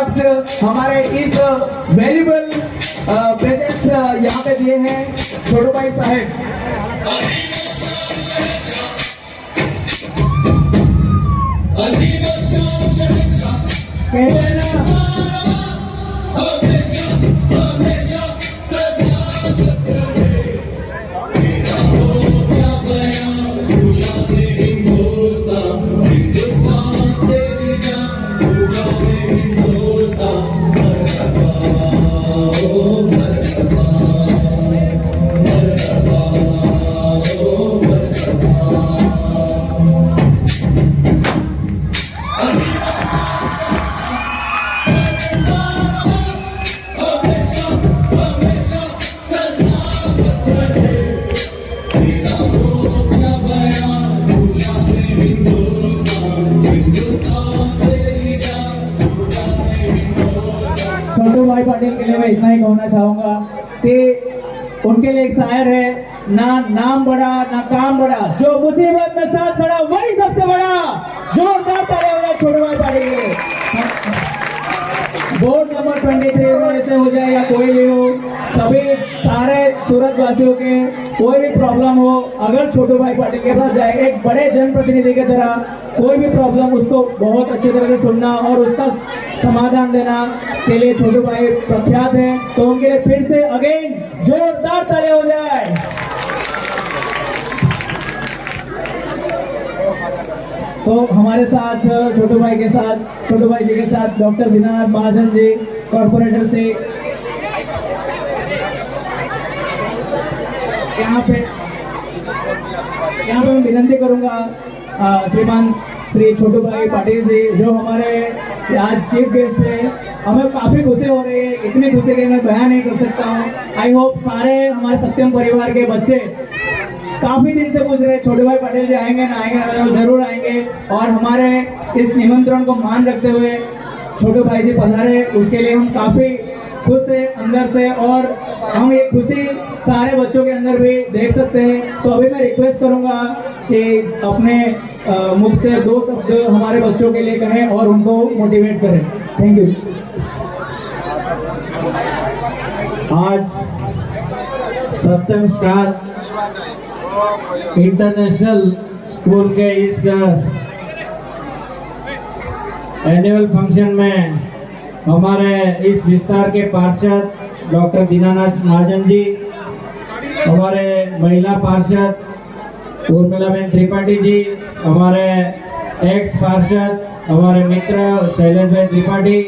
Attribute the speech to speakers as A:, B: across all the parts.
A: Marks हमारे इस valuable presence यहाँ पे दिए हैं छोटू भाई साहब। छोटू भाई पाटिल के लिए मैं इतना ही कहना चाहूंगा कि उनके लिए एक शायर है, ना नाम बड़ा ना काम बड़ा, जो मुसीबत में साथ खड़ा वही सबसे बड़ा। जोरदार ताली हो जाए छोटू भाई पाटिल के लिए। बोर्ड नंबर 23 में ऐसे हो जाए या कोई भी हो, सभी सारे सूरत वासियों के कोई भी प्रॉब्लम हो, अगर छोटू भाई पाटिल के पास जाए एक बड़े जनप्रतिनिधि की तरह, कोई भी प्रॉब्लम उसको बहुत अच्छी तरह से सुनना और उसका समाधान देना के लिए छोटू भाई प्रख्यात है। तो उनके लिए फिर से अगेन जोरदार ताली हो जाए। तो हमारे साथ छोटू भाई जी के साथ डॉक्टर दीनानाथ महाजन जी कॉर्पोरेटर से यहाँ पे मैं विनती करूंगा श्रीमान श्री छोटू भाई पाटिल जी, जो हमारे आज चीफ गेस्ट है। हमें काफी खुशी हो रही है, इतनी खुशी कि मैं बयान नहीं कर सकता हूँ। आई होप सारे हमारे सत्यम परिवार के बच्चे काफी दिन से पूछ रहे छोटू भाई पाटिल जी आएंगे ना आएंगे, वो जरूर आएंगे। और हमारे इस निमंत्रण को मान रखते हुए छोटू भाई जी पधारे, उसके लिए हम काफी खुश है अंदर से, और हम ये खुशी सारे बच्चों के अंदर भी देख सकते हैं। तो अभी मैं रिक्वेस्ट करूंगा कि अपने मुख से 2 शब्द हमारे बच्चों के लिए कहें और उनको मोटिवेट करें। Thank you.
B: आज सत्यम स्टार इंटरनेशनल स्कूल के इस एनुअल फंक्शन में हमारे इस विस्तार के पार्षद डॉक्टर दीनानाथ महाजन जी, हमारे महिला पार्षद उर्मिलाबेन त्रिपाठी जी, हमारे एक्स पार्षद हमारे मित्र शैलेश भाई त्रिपाठी,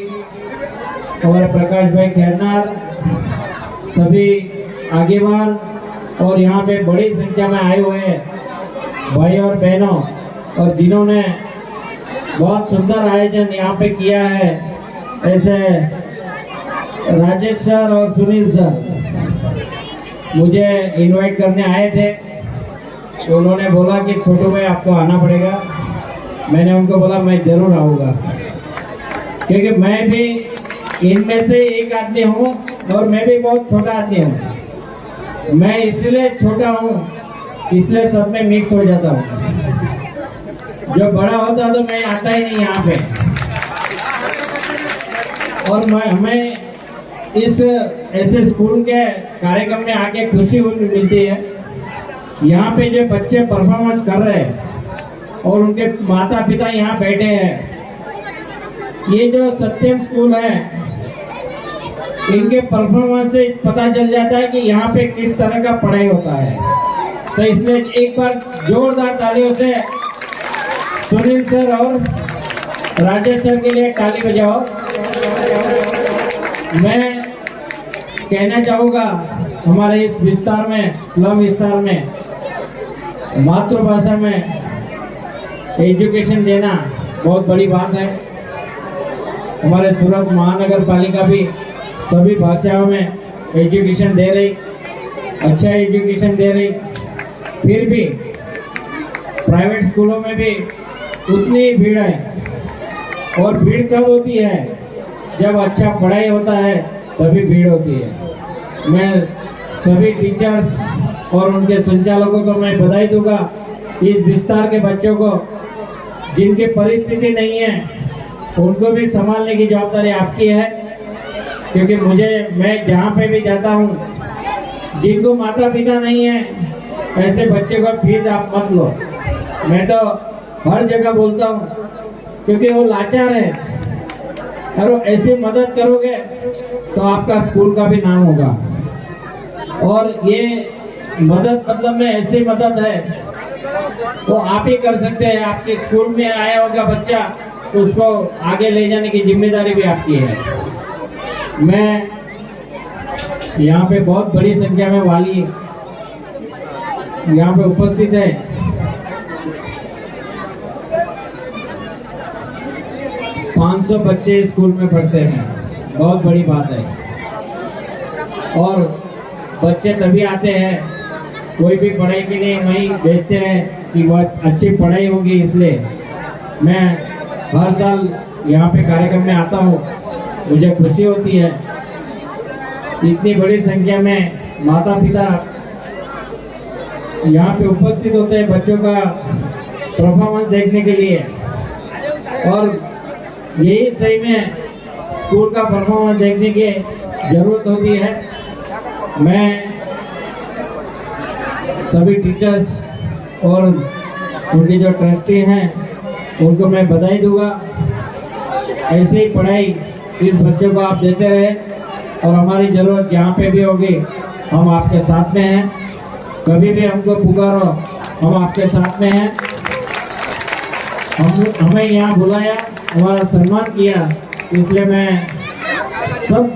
B: हमारे प्रकाश भाई खैरनार, सभी आगेवान और यहाँ पे बड़ी संख्या में आए हुए भाई और बहनों, और जिन्होंने बहुत सुंदर आयोजन यहाँ पे किया है, ऐसे राजेश सर और सुनील सर मुझे इनवाइट करने आए थे। तो उन्होंने बोला कि छोटू भाई आपको आना पड़ेगा। मैंने उनको बोला मैं जरूर आऊँगा, क्योंकि मैं भी इनमें से एक आदमी हूँ और मैं भी बहुत छोटा आदमी हूँ। मैं इसलिए छोटा हूँ, इसलिए सब में मिक्स हो जाता हूँ। जो बड़ा होता तो मैं आता ही नहीं यहाँ पे। और हमें इस ऐसे स्कूल के कार्यक्रम में आके खुशी मिलती है। यहाँ पे जो बच्चे परफॉर्मेंस कर रहे हैं और उनके माता पिता यहाँ बैठे हैं, ये जो सत्यम स्कूल है, इनके परफॉर्मेंस से पता चल जाता है कि यहाँ पे किस तरह का पढ़ाई होता है। तो इसलिए एक बार जोरदार तालियों से सुनील सर और राजेश सर के लिए ताली बजाओ। मैं कहना चाहूँगा हमारे इस विस्तार में, स्लम विस्तार में मातृभाषा में एजुकेशन देना बहुत बड़ी बात है। हमारे सूरत महानगर पालिका भी सभी भाषाओं में एजुकेशन दे रही, अच्छा एजुकेशन दे रही। फिर भी प्राइवेट स्कूलों में भी उतनी ही भीड़ है, और भीड़ कब होती है? जब अच्छा पढ़ाई होता है तभी भीड़ होती है। मैं सभी टीचर्स और उनके संचालकों को मैं बधाई दूंगा। इस विस्तार के बच्चों को जिनकी परिस्थिति नहीं है, उनको भी संभालने की जवाबदारी आपकी है, क्योंकि मैं जहाँ पे भी जाता हूँ, जिनको माता पिता नहीं है ऐसे बच्चे को फीस आप मत लो। मैं तो हर जगह बोलता हूँ, क्योंकि वो लाचार है। और ऐसी मदद करोगे तो आपका स्कूल का भी नाम होगा। और ये मदद मतलब में ऐसी मदद है वो आप ही कर सकते हैं। आपके स्कूल में आया होगा बच्चा तो उसको आगे ले जाने की जिम्मेदारी भी आपकी है। मैं यहाँ पे बहुत बड़ी संख्या में वाली यहाँ पे उपस्थित है। पाँच 500 बच्चे स्कूल में पढ़ते हैं, बहुत बड़ी बात है। और बच्चे तभी आते हैं, कोई भी पढ़ाई के लिए वहीं भेजते हैं कि बहुत अच्छी पढ़ाई होगी, इसलिए मैं हर साल यहाँ पे कार्यक्रम में आता हूँ। मुझे खुशी होती है इतनी बड़ी संख्या में माता पिता यहाँ पे उपस्थित होते हैं बच्चों का परफॉर्मेंस देखने के लिए। और यही सही में स्कूल का परफॉर्मेंस देखने की जरूरत होती है। मैं सभी टीचर्स और उनके जो ट्रस्टी हैं उनको मैं बधाई दूंगा। ऐसे ही पढ़ाई इस बच्चों को आप देते रहे, और हमारी ज़रूरत जहाँ पे भी होगी हम आपके साथ में हैं। कभी भी हमको पुकारो, हम आपके साथ में हैं। हमें यहाँ बुलाया, हमारा सम्मान किया, इसलिए मैं सब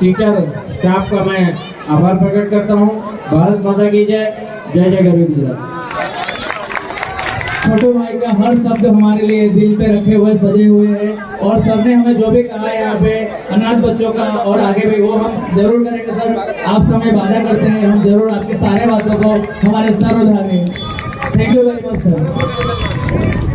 B: टीचर स्टाफ का मैं आभार प्रकट करता हूँ। भारत माता की जय। जय जय गरीब गुजरात।
A: छोटू भाई का हर शब्द हमारे लिए दिल पे रखे हुए सजे हुए हैं, और सर ने हमें जो भी कहा है यहाँ पे अनाथ बच्चों का और आगे भी, वो हम जरूर करेंगे सर। आप समय वादा करते हैं, हम जरूर आपकी सारे बातों को हमारे सर उठाएंगे। Thank you very much sir.